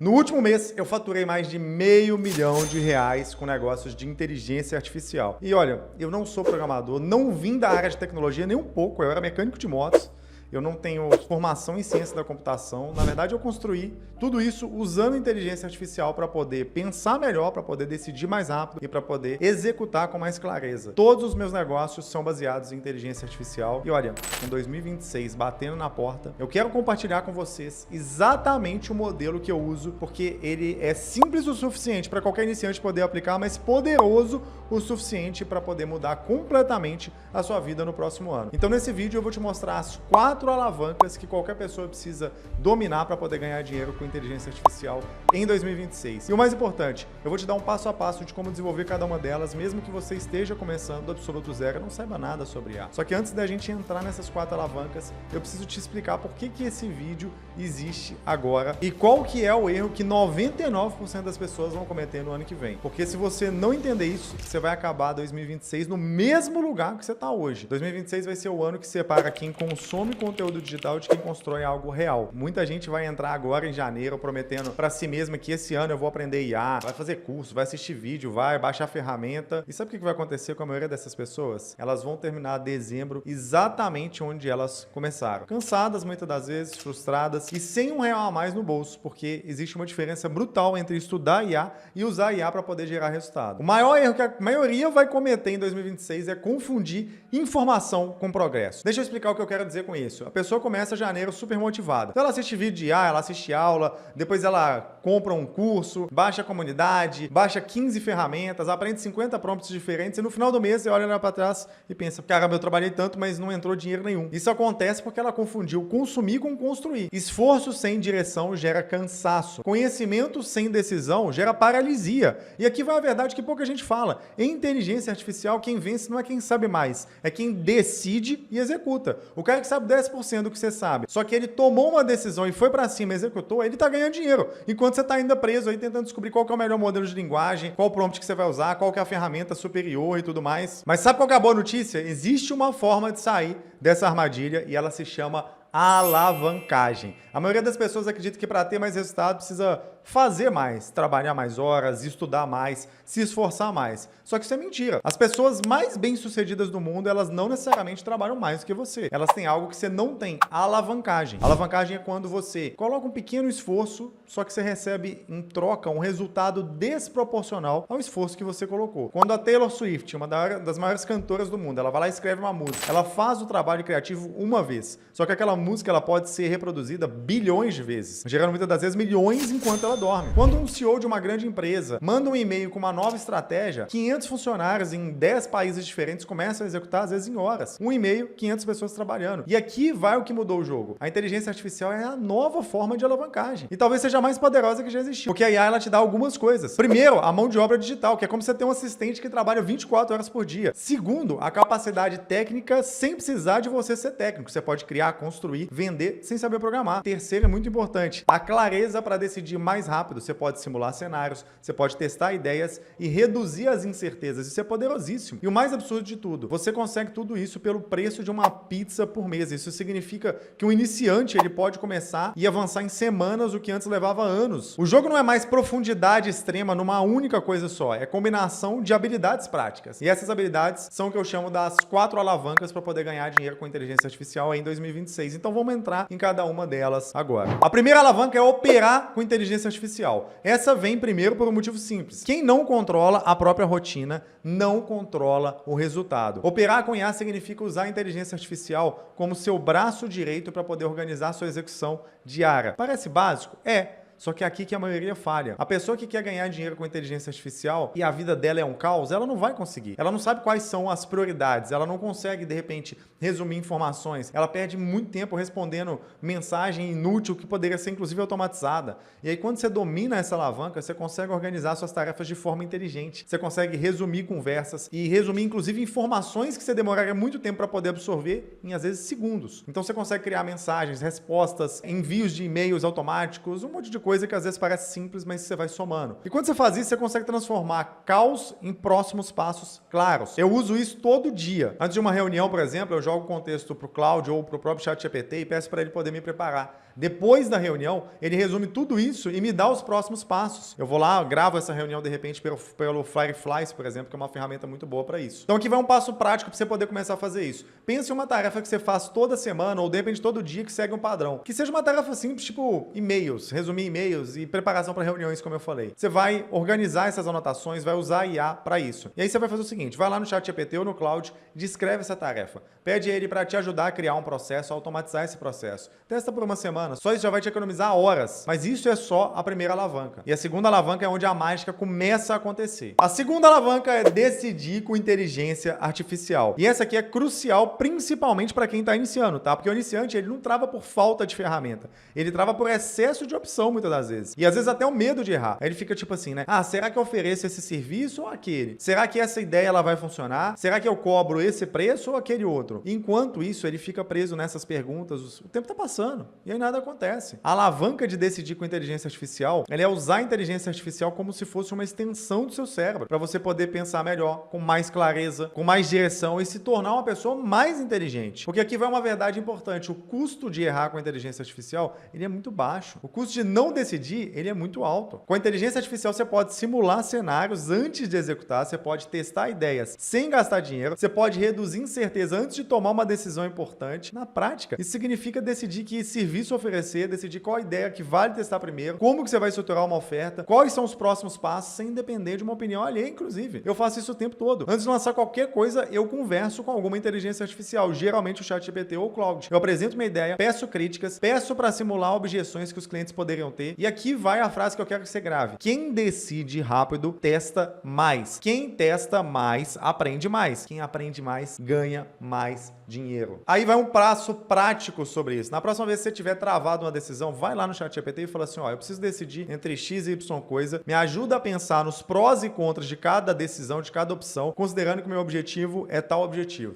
No último mês, eu faturei mais de R$500 mil com negócios de inteligência artificial. E olha, eu não sou programador, não vim da área de tecnologia nem um pouco, eu era mecânico de motos. Eu não tenho formação em ciência da computação. Na verdade, eu construí tudo isso usando inteligência artificial para poder pensar melhor, para poder decidir mais rápido e para poder executar com mais clareza. Todos os meus negócios são baseados em inteligência artificial. E olha, em 2026, batendo na porta, eu quero compartilhar com vocês exatamente o modelo que eu uso, porque ele é simples o suficiente para qualquer iniciante poder aplicar, mas poderoso o suficiente para poder mudar completamente a sua vida no próximo ano. Então, nesse vídeo, eu vou te mostrar as 4 alavancas que qualquer pessoa precisa dominar para poder ganhar dinheiro com inteligência artificial em 2026. E o mais importante, eu vou te dar um passo a passo de como desenvolver cada uma delas, mesmo que você esteja começando do absoluto zero e não saiba nada sobre IA. Só que antes da gente entrar nessas 4 alavancas, eu preciso te explicar por que esse vídeo existe agora e qual que é o erro que 99% das pessoas vão cometer no ano que vem. Porque se você não entender isso, você vai acabar 2026 no mesmo lugar que você está hoje. 2026 vai ser o ano que separa quem consome conteúdo digital de quem constrói algo real. Muita gente vai entrar agora em janeiro prometendo para si mesma que esse ano eu vou aprender IA, vai fazer curso, vai assistir vídeo, vai baixar ferramenta. E sabe o que vai acontecer com a maioria dessas pessoas? Elas vão terminar dezembro exatamente onde elas começaram. Cansadas muitas das vezes, frustradas e sem R$1 a mais no bolso, porque existe uma diferença brutal entre estudar IA e usar IA para poder gerar resultado. O maior erro que a maioria vai cometer em 2026 é confundir informação com progresso. Deixa eu explicar o que eu quero dizer com isso. A pessoa começa janeiro super motivada. Então ela assiste vídeo de IA, ela assiste aula, depois ela compra um curso, baixa a comunidade, baixa 15 ferramentas, aprende 50 prompts diferentes e no final do mês você olha lá para trás e pensa, caramba, eu trabalhei tanto, mas não entrou dinheiro nenhum. Isso acontece porque ela confundiu consumir com construir. Esforço sem direção gera cansaço. Conhecimento sem decisão gera paralisia. E aqui vai a verdade que pouca gente fala. Em inteligência artificial, quem vence não é quem sabe mais, é quem decide e executa. O cara que sabe 10% do que você sabe, só que ele tomou uma decisão e foi pra cima e executou, ele tá ganhando dinheiro. Enquanto você tá ainda preso aí tentando descobrir qual que é o melhor modelo de linguagem, qual o prompt que você vai usar, qual que é a ferramenta superior e tudo mais. Mas sabe qual que é a boa notícia? Existe uma forma de sair dessa armadilha e ela se chama alavancagem. A maioria das pessoas acredita que para ter mais resultado precisa fazer mais, trabalhar mais horas, estudar mais, se esforçar mais. Só que isso é mentira. As pessoas mais bem-sucedidas do mundo, elas não necessariamente trabalham mais do que você. Elas têm algo que você não tem, alavancagem. Alavancagem é quando você coloca um pequeno esforço, só que você recebe em troca um resultado desproporcional ao esforço que você colocou. Quando a Taylor Swift, uma das maiores cantoras do mundo, ela vai lá e escreve uma música, ela faz o trabalho criativo uma vez, só que aquela música ela pode ser reproduzida bilhões de vezes, gerando muitas das vezes milhões enquanto ela dorme. Quando um CEO de uma grande empresa manda um e-mail com uma nova estratégia, 500 funcionários em 10 países diferentes começam a executar às vezes em horas. Um e-mail, 500 pessoas trabalhando. E aqui vai o que mudou o jogo. A inteligência artificial é a nova forma de alavancagem. E talvez seja a mais poderosa que já existiu. Porque a IA ela te dá algumas coisas. Primeiro, a mão de obra digital, que é como você ter um assistente que trabalha 24 horas por dia. Segundo, a capacidade técnica sem precisar de você ser técnico. Você pode criar, construir, vender sem saber programar. Terceiro, é muito importante, a clareza para decidir mais rápido. Você pode simular cenários, você pode testar ideias e reduzir as incertezas. Isso é poderosíssimo. E o mais absurdo de tudo, você consegue tudo isso pelo preço de uma pizza por mês. Isso significa que um iniciante ele pode começar e avançar em semanas o que antes levava anos. O jogo não é mais profundidade extrema numa única coisa só, é combinação de habilidades práticas. E essas habilidades são o que eu chamo das 4 alavancas para poder ganhar dinheiro com inteligência artificial em 2026. Então vamos entrar em cada uma delas agora. A primeira alavanca é operar com inteligência artificial. Essa vem primeiro por um motivo simples. Quem não controla a própria rotina, não controla o resultado. Operar com IA significa usar a inteligência artificial como seu braço direito para poder organizar sua execução diária. Parece básico? É. Só que é aqui que a maioria falha. A pessoa que quer ganhar dinheiro com inteligência artificial e a vida dela é um caos, ela não vai conseguir. Ela não sabe quais são as prioridades, ela não consegue, de repente, resumir informações. Ela perde muito tempo respondendo mensagem inútil que poderia ser, inclusive, automatizada. E aí, quando você domina essa alavanca, você consegue organizar suas tarefas de forma inteligente. Você consegue resumir conversas e resumir, inclusive, informações que você demoraria muito tempo para poder absorver em, às vezes, segundos. Então, você consegue criar mensagens, respostas, envios de e-mails automáticos, um monte de coisa que às vezes parece simples, mas você vai somando. E quando você faz isso, você consegue transformar caos em próximos passos claros. Eu uso isso todo dia. Antes de uma reunião, por exemplo, eu jogo o contexto para o Cláudio ou para o próprio ChatGPT e peço para ele poder me preparar. Depois da reunião, ele resume tudo isso e me dá os próximos passos. Eu vou lá, gravo essa reunião de repente pelo Fireflies, por exemplo, que é uma ferramenta muito boa para isso. Então aqui vai um passo prático para você poder começar a fazer isso. Pense em uma tarefa que você faz toda semana ou de repente todo dia que segue um padrão. Que seja uma tarefa simples, tipo e-mails, resumir e-mails e preparação para reuniões, como eu falei. Você vai organizar essas anotações, vai usar a IA para isso. E aí você vai fazer o seguinte, vai lá no ChatGPT ou no Cloud, descreve essa tarefa. Pede a ele para te ajudar a criar um processo, a automatizar esse processo. Testa por uma semana. Só isso já vai te economizar horas. Mas isso é só a primeira alavanca. E a segunda alavanca é onde a mágica começa a acontecer. A segunda alavanca é decidir com inteligência artificial. E essa aqui é crucial, principalmente para quem está iniciando, tá? Porque o iniciante, ele não trava por falta de ferramenta. Ele trava por excesso de opção, muitas das vezes. E às vezes até o medo de errar. Aí ele fica tipo assim, né? Ah, será que eu ofereço esse serviço ou aquele? Será que essa ideia ela vai funcionar? Será que eu cobro esse preço ou aquele outro? Enquanto isso, ele fica preso nessas perguntas. O tempo tá passando. E aí nada acontece. A alavanca de decidir com inteligência artificial, ela é usar a inteligência artificial como se fosse uma extensão do seu cérebro, para você poder pensar melhor, com mais clareza, com mais direção e se tornar uma pessoa mais inteligente. Porque aqui vai uma verdade importante. O custo de errar com a inteligência artificial, ele é muito baixo. O custo de não decidir, ele é muito alto. Com a inteligência artificial, você pode simular cenários antes de executar, você pode testar ideias sem gastar dinheiro, você pode reduzir incerteza antes de tomar uma decisão importante. Na prática, isso significa decidir que serviço oferecer, decidir qual ideia que vale testar primeiro, como que você vai estruturar uma oferta, quais são os próximos passos, sem depender de uma opinião alheia, inclusive. Eu faço isso o tempo todo. Antes de lançar qualquer coisa, eu converso com alguma inteligência artificial, geralmente o ChatGPT ou o Cloud. Eu apresento minha ideia, peço críticas, peço para simular objeções que os clientes poderiam ter, e aqui vai a frase que eu quero que você grave. Quem decide rápido, testa mais. Quem testa mais, aprende mais. Quem aprende mais, ganha mais dinheiro. Aí vai um passo prático sobre isso. Na próxima vez que você tiver travado uma decisão, vai lá no ChatGPT e fala assim, ó, eu preciso decidir entre X e Y coisa, me ajuda a pensar nos prós e contras de cada decisão, de cada opção, considerando que o meu objetivo é tal objetivo.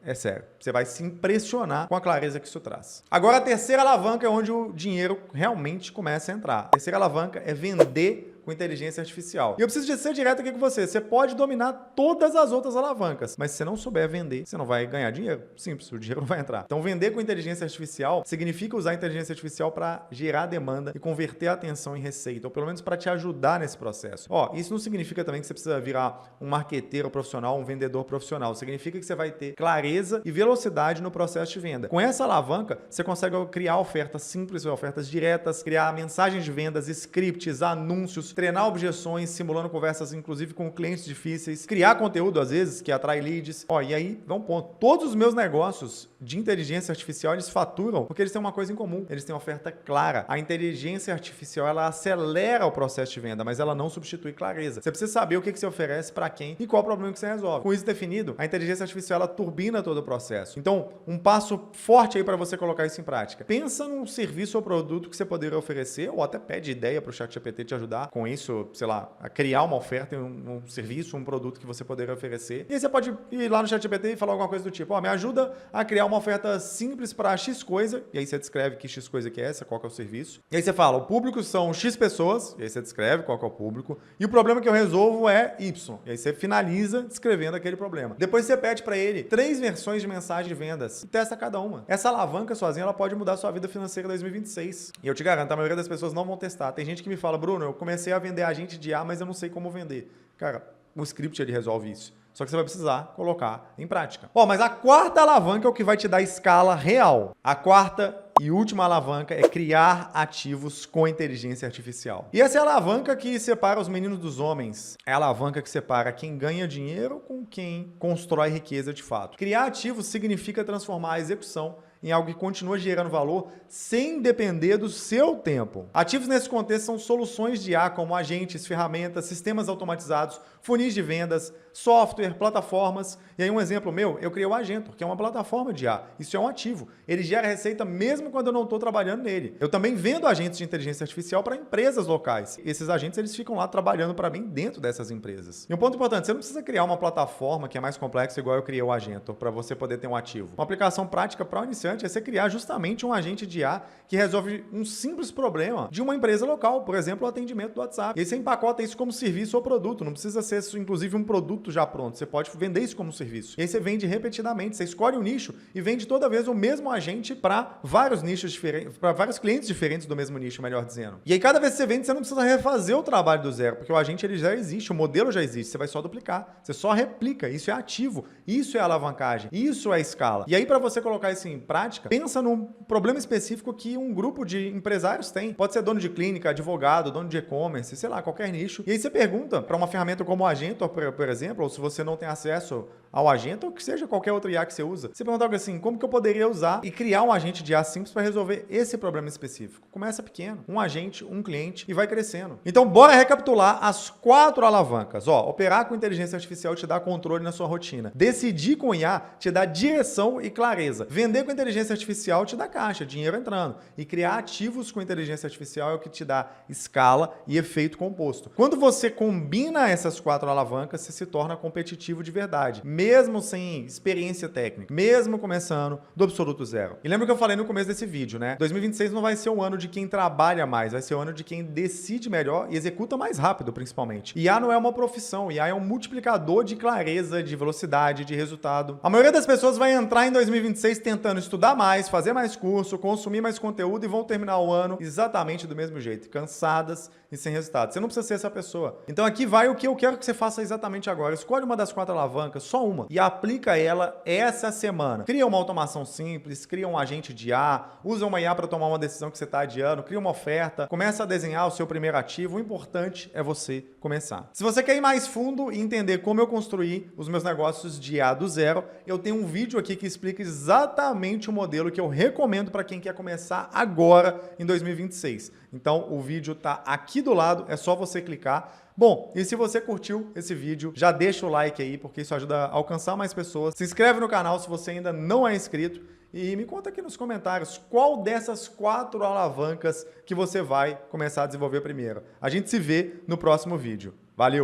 É sério, você vai se impressionar com a clareza que isso traz. Agora, a terceira alavanca é onde o dinheiro realmente começa a entrar. A terceira alavanca é vender com inteligência artificial. E eu preciso ser direto aqui com você. Você pode dominar todas as outras alavancas, mas se você não souber vender, você não vai ganhar dinheiro. Simples, o dinheiro não vai entrar. Então, vender com inteligência artificial significa usar a inteligência artificial para gerar demanda e converter a atenção em receita, ou pelo menos para te ajudar nesse processo. Isso não significa também que você precisa virar um marqueteiro profissional, um vendedor profissional. Significa que você vai ter clareza e velocidade no processo de venda. Com essa alavanca, você consegue criar ofertas simples, ofertas diretas, criar mensagens de vendas, scripts, anúncios, treinar objeções, simulando conversas, inclusive com clientes difíceis, criar conteúdo, às vezes, que atrai leads. E aí, dá um ponto. Todos os meus negócios de inteligência artificial, eles faturam porque eles têm uma coisa em comum. Eles têm uma oferta clara. A inteligência artificial, ela acelera o processo de venda, mas ela não substitui clareza. Você precisa saber o que você oferece para quem e qual o problema que você resolve. Com isso definido, a inteligência artificial, ela turbina todo o processo. Então, um passo forte aí para você colocar isso em prática. Pensa num serviço ou produto que você poderia oferecer, ou até pede ideia para o ChatGPT te ajudar com isso, sei lá, a criar uma oferta, um serviço, um produto que você poderia oferecer. E aí você pode ir lá no ChatGPT e falar alguma coisa do tipo, me ajuda a criar uma oferta simples para X coisa, e aí você descreve que X coisa que é essa, qual que é o serviço. E aí você fala, o público são X pessoas, e aí você descreve qual que é o público, e o problema que eu resolvo é Y. E aí você finaliza descrevendo aquele problema. Depois você pede para ele 3 versões de mensagem de vendas e testa cada uma. Essa alavanca sozinha, ela pode mudar a sua vida financeira em 2026. E eu te garanto, a maioria das pessoas não vão testar. Tem gente que me fala, Bruno, eu comecei a vender agente de IA, mas eu não sei como vender. Cara, o script ele resolve isso. Só que você vai precisar colocar em prática. Mas a quarta alavanca é o que vai te dar escala real. A quarta e última alavanca é criar ativos com inteligência artificial. E essa é a alavanca que separa os meninos dos homens. É a alavanca que separa quem ganha dinheiro com quem constrói riqueza de fato. Criar ativos significa transformar a execução em algo que continua gerando valor sem depender do seu tempo. Ativos nesse contexto são soluções de IA como agentes, ferramentas, sistemas automatizados, funis de vendas, software, plataformas. E aí um exemplo meu, eu criei o Agentor, que é uma plataforma de IA. Isso é um ativo. Ele gera receita mesmo quando eu não estou trabalhando nele. Eu também vendo agentes de inteligência artificial para empresas locais. Esses agentes eles ficam lá trabalhando para mim dentro dessas empresas. E um ponto importante, você não precisa criar uma plataforma que é mais complexa igual eu criei o Agentor para você poder ter um ativo. Uma aplicação prática para o iniciante é você criar justamente um agente de IA que resolve um simples problema de uma empresa local, por exemplo, o atendimento do WhatsApp. E aí você empacota isso como serviço ou produto, não precisa ser inclusive um produto já pronto, você pode vender isso como serviço. E aí você vende repetidamente, você escolhe um nicho e vende toda vez o mesmo agente para vários nichos diferentes, para vários clientes diferentes do mesmo nicho, melhor dizendo. E aí cada vez que você vende, você não precisa refazer o trabalho do zero, porque o agente ele já existe, o modelo já existe, você vai só duplicar, você só replica, isso é ativo, isso é alavancagem, isso é escala. E aí para você colocar isso em prática, pensa num problema específico que um grupo de empresários tem. Pode ser dono de clínica, advogado, dono de e-commerce, sei lá, qualquer nicho. E aí você pergunta para uma ferramenta como o Agentor, por exemplo, ou se você não tem acesso ao Agentor, ou que seja qualquer outro IA que você usa. Você pergunta algo assim, como que eu poderia usar e criar um agente de IA simples para resolver esse problema específico? Começa pequeno, um agente, um cliente e vai crescendo. Então, bora recapitular as 4 alavancas. Operar com inteligência artificial te dá controle na sua rotina. Decidir com IA te dá direção e clareza. Vender com inteligência artificial te dá caixa, dinheiro entrando. E criar ativos com inteligência artificial é o que te dá escala e efeito composto. Quando você combina essas 4 alavancas, você se torna competitivo de verdade, mesmo sem experiência técnica, mesmo começando do absoluto zero. E lembra que eu falei no começo desse vídeo, né? 2026 não vai ser o ano de quem trabalha mais, vai ser o ano de quem decide melhor e executa mais rápido, principalmente. IA não é uma profissão, IA é um multiplicador de clareza, de velocidade, de resultado. A maioria das pessoas vai entrar em 2026 tentando estudar mais, fazer mais curso, consumir mais conteúdo e vão terminar o ano exatamente do mesmo jeito, cansadas e sem resultado. Você não precisa ser essa pessoa. Então aqui vai o que eu quero que você faça exatamente agora. Escolhe uma das 4 alavancas, só uma, e aplica ela essa semana. Cria uma automação simples, cria um agente de IA, usa uma IA para tomar uma decisão que você está adiando, cria uma oferta, começa a desenhar o seu primeiro ativo. O importante é você começar. Se você quer ir mais fundo e entender como eu construí os meus negócios de IA do zero, eu tenho um vídeo aqui que explica exatamente o modelo que eu recomendo para quem quer começar agora em 2026. Então o vídeo está aqui do lado, é só você clicar. Bom, e se você curtiu esse vídeo, já deixa o like aí, porque isso ajuda a alcançar mais pessoas. Se inscreve no canal se você ainda não é inscrito e me conta aqui nos comentários qual dessas 4 alavancas que você vai começar a desenvolver primeiro. A gente se vê no próximo vídeo. Valeu!